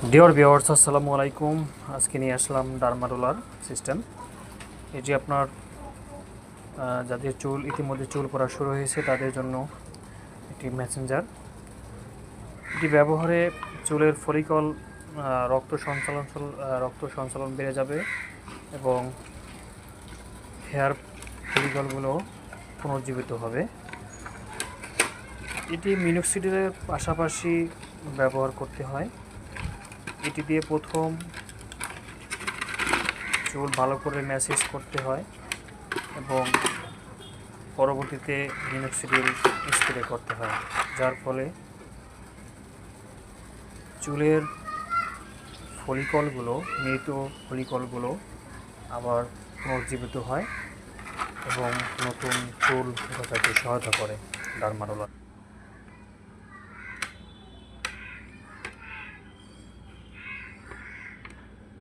Dear viewers, আসসালামু আলাইকুম। আজকে নিয়ে আসলাম ডার্মারোলার সিস্টেম। এই যে আপনার যাদের চুল ইতিমধ্যে চুল পড়া শুরু হয়েছে তাদের জন্য একটি মেসেঞ্জার। এটি ব্যবহারে চুলের ফলিকল রক্ত সঞ্চালন বেড়ে যাবে এবং হেয়ার ফলিকলগুলো পুনর্জীবিত হবে। এটি মিনোক্সিডিলের পাশাপাশি ব্যবহার করতে হয়। এটি দিয়ে প্রথম চুল ভালো করে ম্যাসেজ করতে হয় এবং পরবর্তীতে মিনোক্সিডিল স্প্রে করতে হয়, যার ফলে চুলের মৃত ফলিকলগুলো আবার পুনর্জীবিত হয় এবং নতুন চুল গজাতে সহায়তা করে ডার্মারোলার।